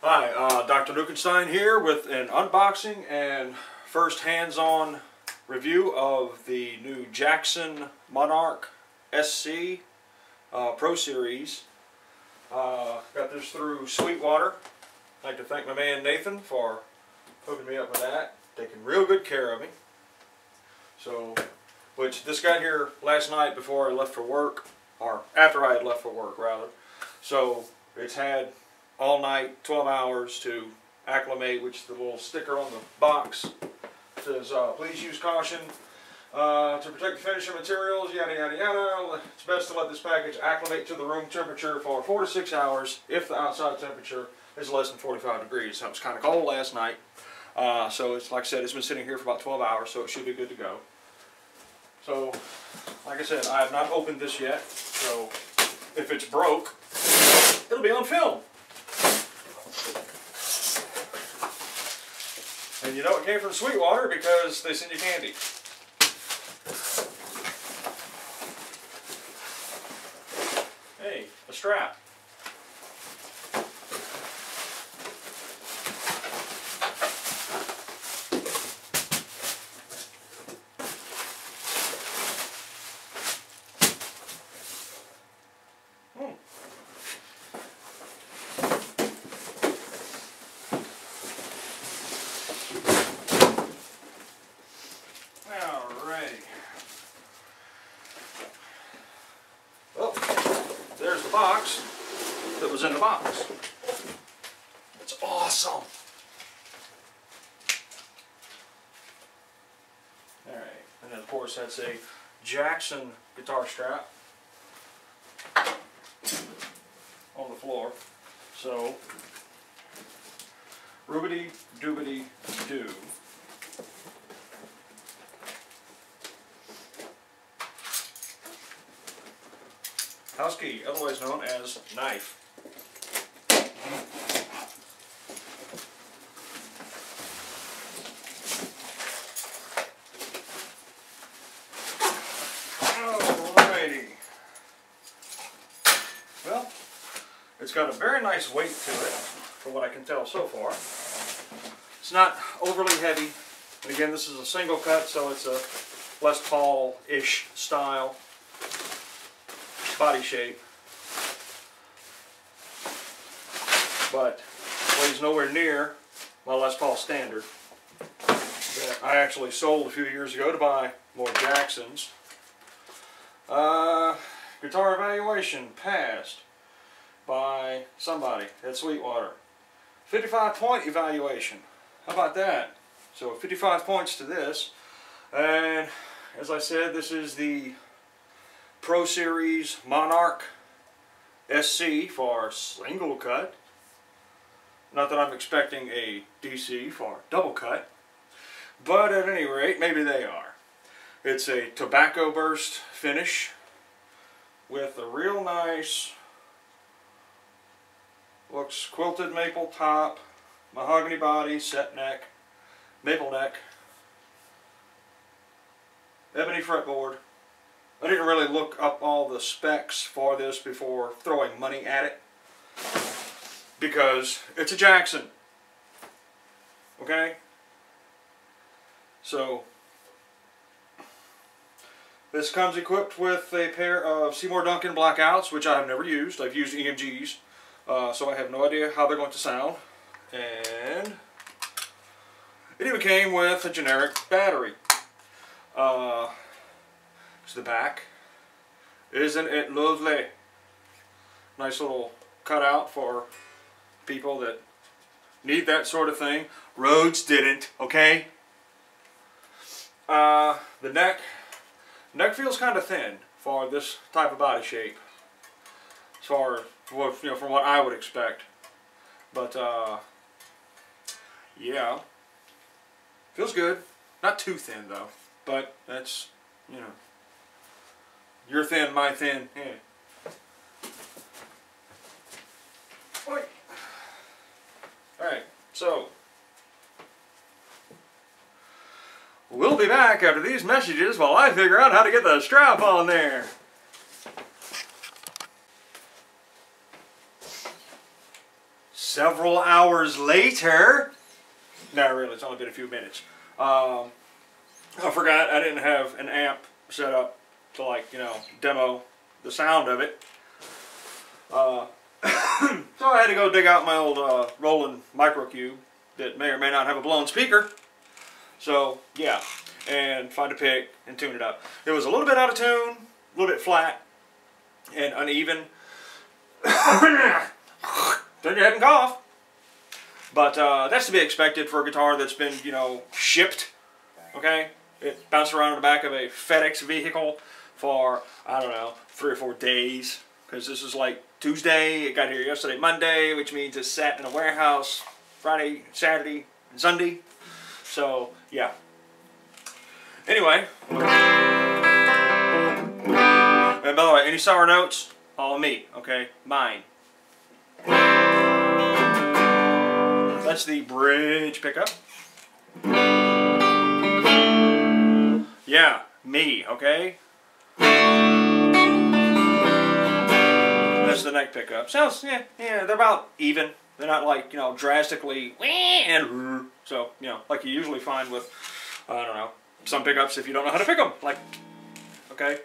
Hi, Dr. Nukenstein here with an unboxing and first hands-on review of the new Jackson Monarkh SC Pro Series. Got this through Sweetwater. I'd like to thank my man Nathan for hooking me up with that, taking real good care of me. So, which this got here last night before I left for work, or after I had left for work rather. So it's had all night, 12 hours to acclimate, which the little sticker on the box says, please use caution to protect the finishing materials, yada yada yada. It's best to let this package acclimate to the room temperature for 4 to 6 hours if the outside temperature is less than 45 degrees. So it was kind of cold last night. So it's, like I said, it's been sitting here for about 12 hours, so it should be good to go. So, like I said, I have not opened this yet, so if it's broke, it'll be on film. And you know it came from Sweetwater because they send you candy. Hey, a strap. Well, there's the box that was in the box. It's awesome. Alright, and then of course that's a Jackson guitar strap on the floor. So, roobity doobity doo. House key, otherwise known as knife. Alrighty. Well, it's got a very nice weight to it, from what I can tell so far. It's not overly heavy. And again, this is a single cut, so it's a Les Paul-ish style body shape, but weighs nowhere near my Les Paul standard that I actually sold a few years ago to buy more Jacksons. Guitar evaluation passed by somebody at Sweetwater. 55-point evaluation. How about that? So 55 points to this, and as I said, this is the Pro Series Monarkh SC for single cut. Not that I'm expecting a DC for double cut, but at any rate, maybe they are. It's a tobacco burst finish with a real nice, looks quilted maple top, mahogany body, set neck, maple neck, ebony fretboard. I didn't really look up all the specs for this before throwing money at it, because it's a Jackson. Okay? So, this comes equipped with a pair of Seymour Duncan blackouts, which I have never used. I've used EMGs, so I have no idea how they're going to sound. And it even came with a generic battery. The back. Isn't it lovely? Nice little cutout for people that need that sort of thing. Rhodes didn't, okay? The neck feels kind of thin for this type of body shape, as far as, you know, from what I would expect. But yeah, feels good. Not too thin though, but that's, you know, you're thin, my thin. Yeah. Alright, so we'll be back after these messages while I figure out how to get the strap on there. several hours later. No, really, it's only been a few minutes. I forgot I didn't have an amp set up to, like, you know, demo the sound of it. So I had to go dig out my old Roland Microcube that may or may not have a blown speaker. So, yeah, and find a pick and tune it up. It was a little bit out of tune, a little bit flat and uneven. Turn your head and cough. But that's to be expected for a guitar that's been, you know, shipped. Okay? It bounced around in the back of a FedEx vehicle for, I don't know, 3 or 4 days. Because this is like Tuesday, it got here yesterday, Monday, which means it sat in a warehouse Friday, Saturday, and Sunday. So, yeah. Anyway. And by the way, any sour notes, all me, okay? Mine. That's the bridge pickup. Yeah, me, okay? That's the neck pickup. Sounds, yeah, they're about even. They're not like, you know, drastically, and so, you know, like you usually find with, I don't know, some pickups if you don't know how to pick them. Like, okay.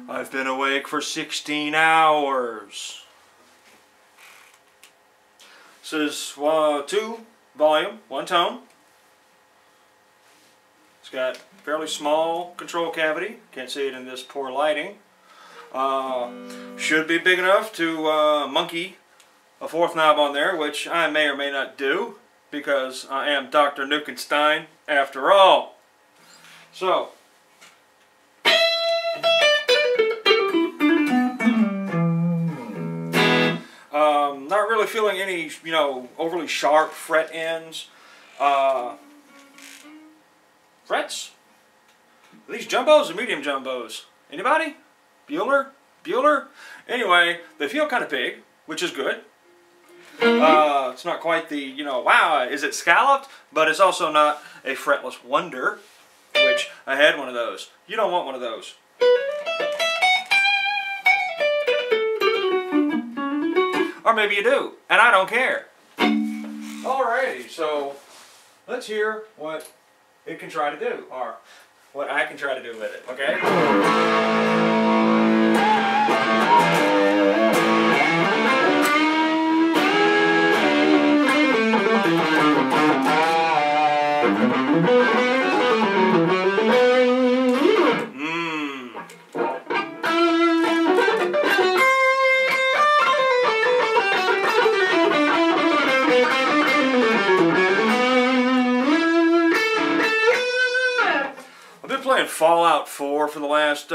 I've been awake for 16 hours. This is 2 volume, 1 tone. It's got fairly small control cavity. Can't see it in this poor lighting. Should be big enough to monkey a 4th knob on there, which I may or may not do, because I am Dr. Nukenstein after all. So, not really feeling any, you know, overly sharp fret ends. Frets? Are these jumbos or medium jumbos? Anybody? Bueller? Bueller? Anyway, they feel kind of big, which is good. It's not quite the, you know, wow, is it scalloped? But it's also not a fretless wonder, which I had one of those. You don't want one of those. Or maybe you do, and I don't care. Alrighty, so let's hear what it can try to do, or what I can try to do with it, okay? Playing Fallout 4 for the last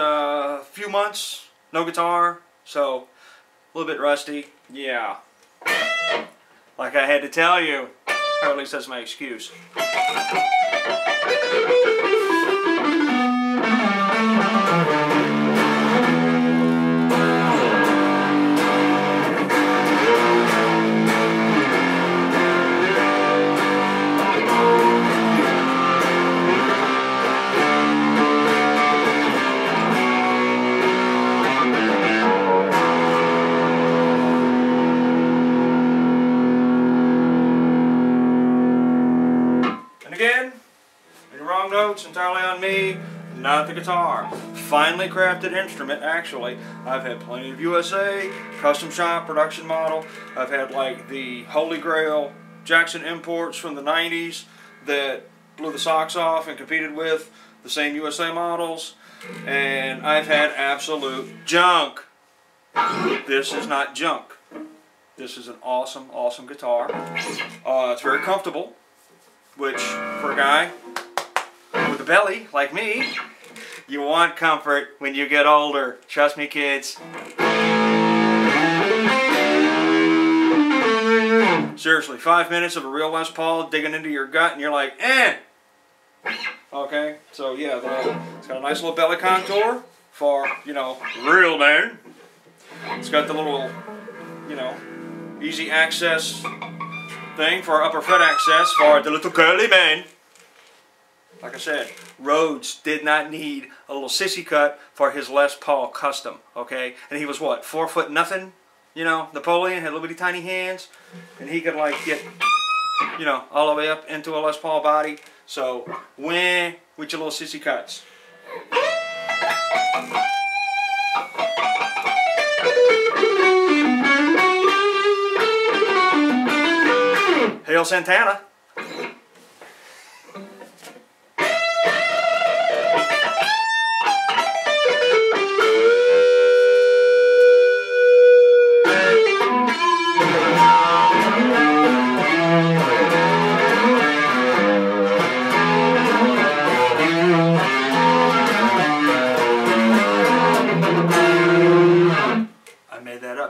few months. No guitar, so a little bit rusty. Yeah. Like I had to tell you. Or at least that's my excuse. Notes entirely on me, not the guitar. Finely crafted instrument, actually. I've had plenty of USA, custom shop, production model. I've had like the Holy Grail Jackson imports from the 90s that blew the socks off and competed with the same USA models. And I've had absolute junk. This is not junk. This is an awesome, awesome guitar. It's very comfortable, which for a guy with a belly like me, you want comfort when you get older. Trust me, kids. Seriously, 5 minutes of a real Les Paul digging into your gut and you're like, eh! Okay, so yeah, it's got a nice little belly contour for, you know, real men. It's got the little, you know, easy access thing for upper fret access for the little curly man. like I said, Rhodes did not need a little sissy cut for his Les Paul Custom, okay? And he was what, 4 foot nothing? You know, Napoleon had little bitty tiny hands, and he could like get, you know, all the way up into a Les Paul body. So, with your little sissy cuts. Hail Santana.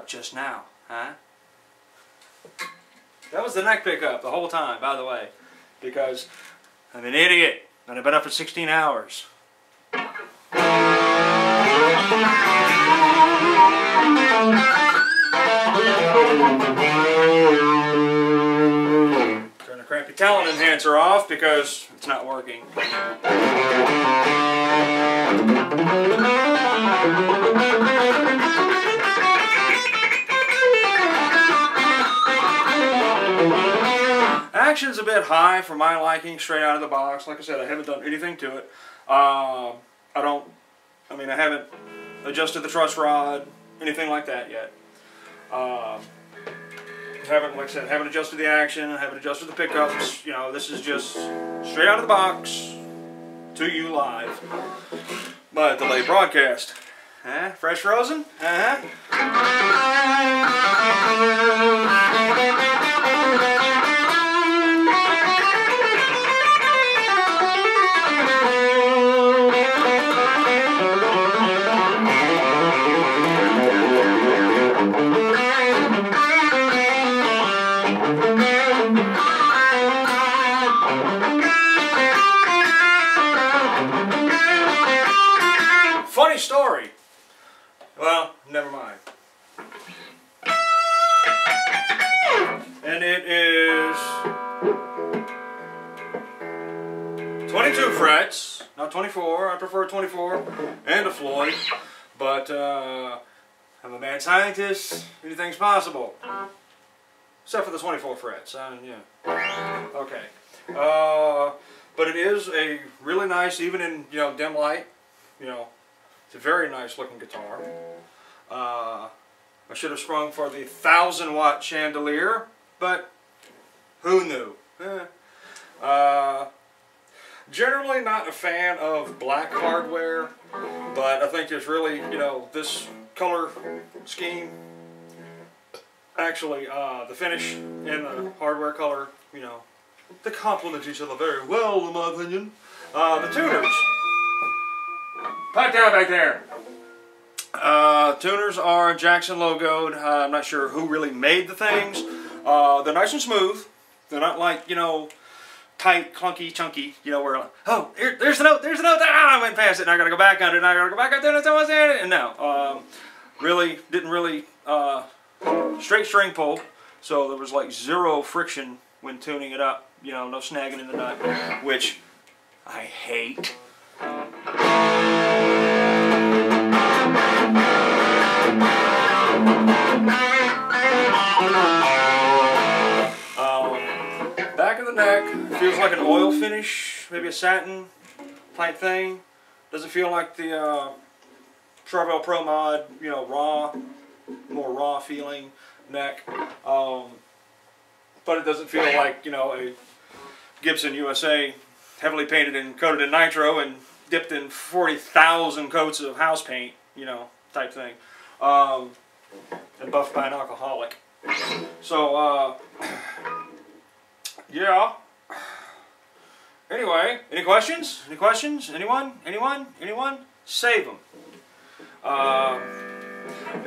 Just now, huh? That was the neck pickup the whole time, by the way, because I'm an idiot and I've been up for 16 hours. Trying to crank the talent enhancer off because it's not working. Action's a bit high for my liking straight out of the box. Like I said, I haven't done anything to it. I haven't adjusted the truss rod, anything like that yet. Haven't, like I said, haven't adjusted the action, haven't adjusted the pickups. You know, this is just straight out of the box to you live. But delayed broadcast. Huh? Fresh frozen? Funny story. Well, never mind. And it is 22 frets, not 24. I prefer 24 and a Floyd. But I'm a mad scientist. Anything's possible. Except for the 24 frets. Yeah. Okay. But it is a really nice, even in, you know, dim light, you know, it's a very nice looking guitar. I should have sprung for the 1,000-watt chandelier, but who knew? Generally not a fan of black hardware, but I think there's really, you know, this color scheme, actually the finish and the hardware color, you know, they complement each other very well in my opinion. The tuners. Pipe down back there. Tuners are Jackson logoed. I'm not sure who really made the things. They're nice and smooth. They're not like, you know, tight, clunky, chunky. You know, where like, oh, there's the note, ah, I went past it, and I gotta go back under it, and I gotta go back under it, and someone's in it. And no, didn't really straight string pull, so there was like zero friction when tuning it up. You know, no snagging in the nut, which I hate. Back of the neck feels like an oil finish, maybe a satin type thing. Doesn't feel like the Charvel Pro Mod, you know, more raw feeling neck. But it doesn't feel like, you know, a Gibson USA heavily painted and coated in nitro and dipped in 40,000 coats of house paint, you know, type thing. And buffed by an alcoholic. So, yeah. Anyway, any questions? Any questions? Anyone? Anyone? Anyone? Save them.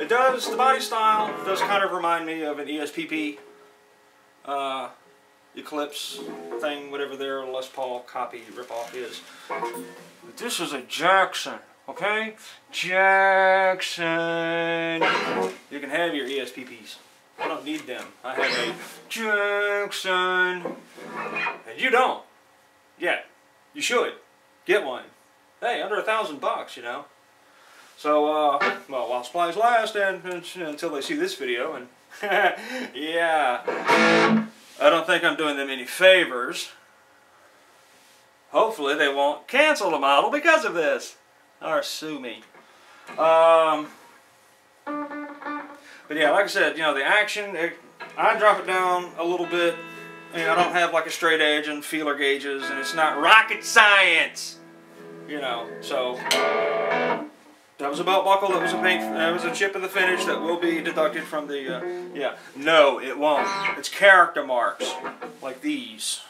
It does, the body style does kind of remind me of an ESPP Eclipse thing, whatever their Les Paul copy ripoff is. But this is a Jackson, okay? Jackson. You can have your ESPPs. I don't need them. I have a Jackson. And you don't. Yet. you should get one. Hey, under $1,000, you know. So, well, while supplies last, and until they see this video, and yeah, I don't think I'm doing them any favors. Hopefully they won't cancel the model because of this, or sue me. But yeah, like I said, you know, the action, I drop it down a little bit. You know, I don't have like a straight edge and feeler gauges, and it's not rocket science, you know. So that was a belt buckle. That was a paint. That was a chip in the finish that will be deducted from the. Yeah, no, it won't. It's character marks like these.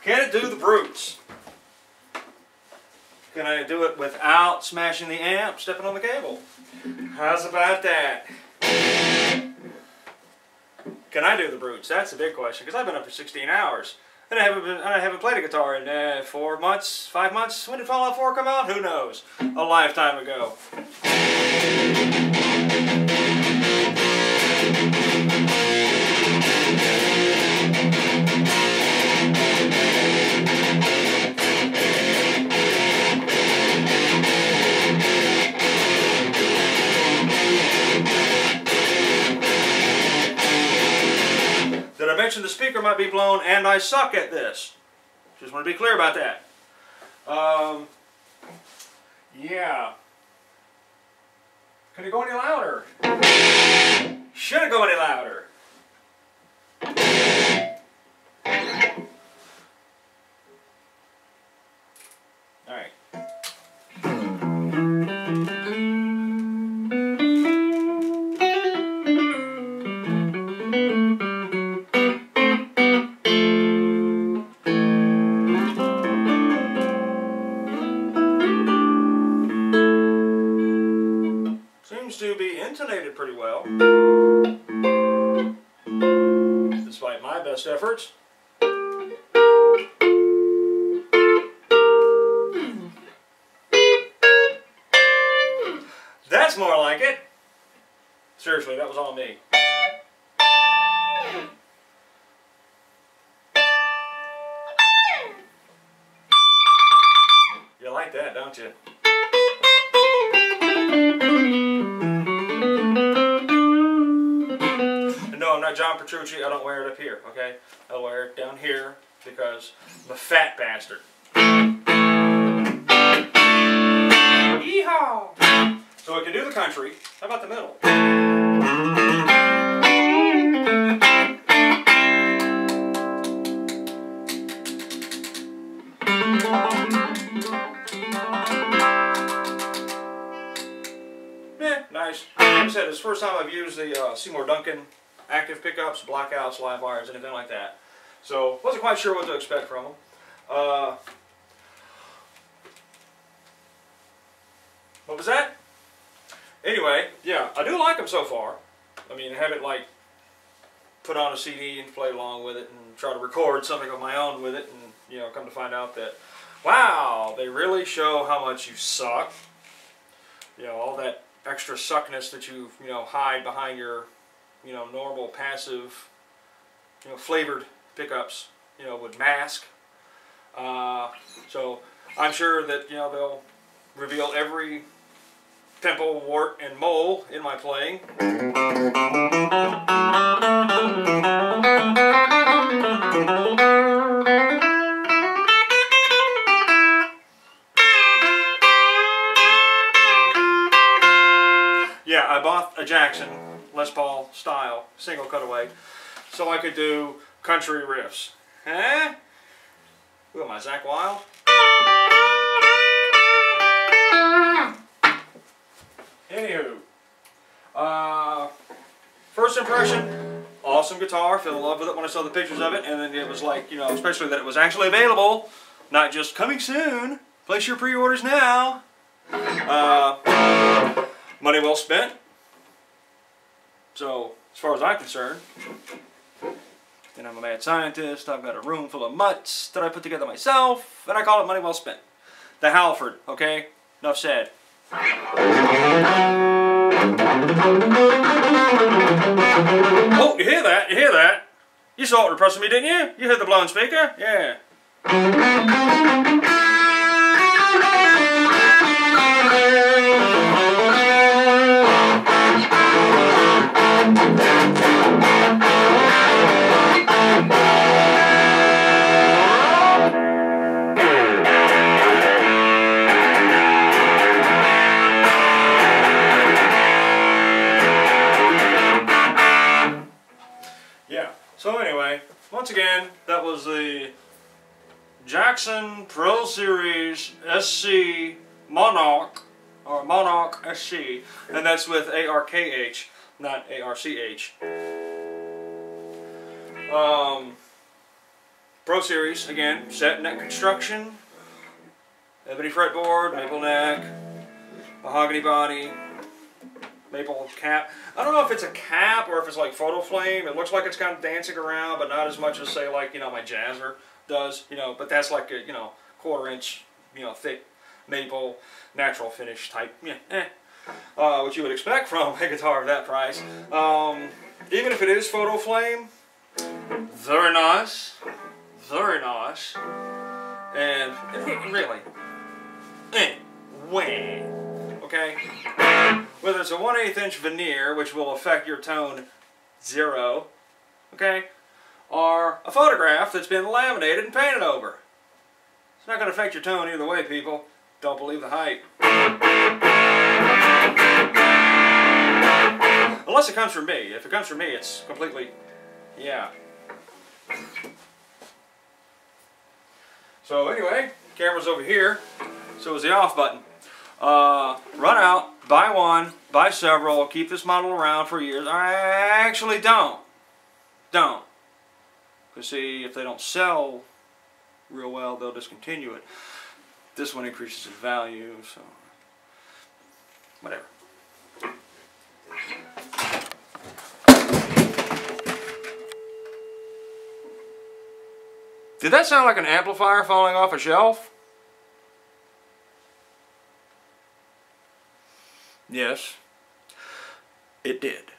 Can it do the brutes? Can I do it without smashing the amp, stepping on the cable? How's about that? Can I do the brutes? That's a big question, because I've been up for 16 hours. And I haven't played a guitar in 4 months, 5 months. When did Fallout 4 come out? Who knows? A lifetime ago. The speaker might be blown, and I suck at this. Just want to be clear about that. Yeah. Can it go any louder? Should it go any louder? All right. To be intonated pretty well, despite my best efforts. That's more like it. Seriously, that was all me. You like that, don't you? No, I'm not John Petrucci. I don't wear it up here, okay? I wear it down here because I'm a fat bastard. Yeehaw! So I can do the country. How about the middle? Yeah, nice. Like I said, it's the first time I've used the Seymour Duncan active pickups, blackouts, live wires, anything like that. So, wasn't quite sure what to expect from them. What was that? Anyway, yeah, I do like them so far. I mean, have it like put on a CD and play along with it and try to record something of my own with it, and you know, come to find out that, wow, they really show how much you suck. You know, all that extra suckness that you hide behind your normal passive flavored pickups would mask. So I'm sure that they'll reveal every pimple, wart, and mole in my playing. Yeah, I bought a Jackson Les Paul style single cutaway so I could do country riffs. Huh? Who am I, Zach Wild? Anywho, first impression, awesome guitar. Fell in love with it when I saw the pictures of it, and then it was like, especially that it was actually available, not just coming soon. Place your pre-orders now. Money well spent. So, as far as I'm concerned, And I'm a mad scientist. I've got a room full of mutts that I put together myself, and I call it money well spent. The Halford, okay? Enough said. Oh, you hear that? You hear that? You saw it repressing me, didn't you? You heard the blown speaker? Yeah. So anyway, once again, that was the Jackson Pro Series SC Monarch, or Monarch SC, and that's with ARKH, not ARCH. Pro Series, again, set neck construction, ebony fretboard, maple neck, mahogany body, maple cap. I don't know if it's a cap or if it's like photo flame. It looks like it's kind of dancing around, but not as much as, say, like, you know, my Jazzer does, you know, but that's like a, you know, 1/4 inch, you know, thick maple natural finish type, yeah, what you would expect from a guitar of that price. Even if it is photo flame, very nice, and really, okay? Whether it's a 1/8 inch veneer, which will affect your tone 0, okay, or a photograph that's been laminated and painted over. It's not going to affect your tone either way, people. Don't believe the hype. Unless it comes from me. If it comes from me, it's completely, yeah. So anyway, camera's over here. So is the off button. Run out, buy one, buy several, keep this model around for years. I actually don't. Because see, if they don't sell real well, they'll discontinue it. This one increases in value, so whatever. Did that sound like an amplifier falling off a shelf? Yes, it did.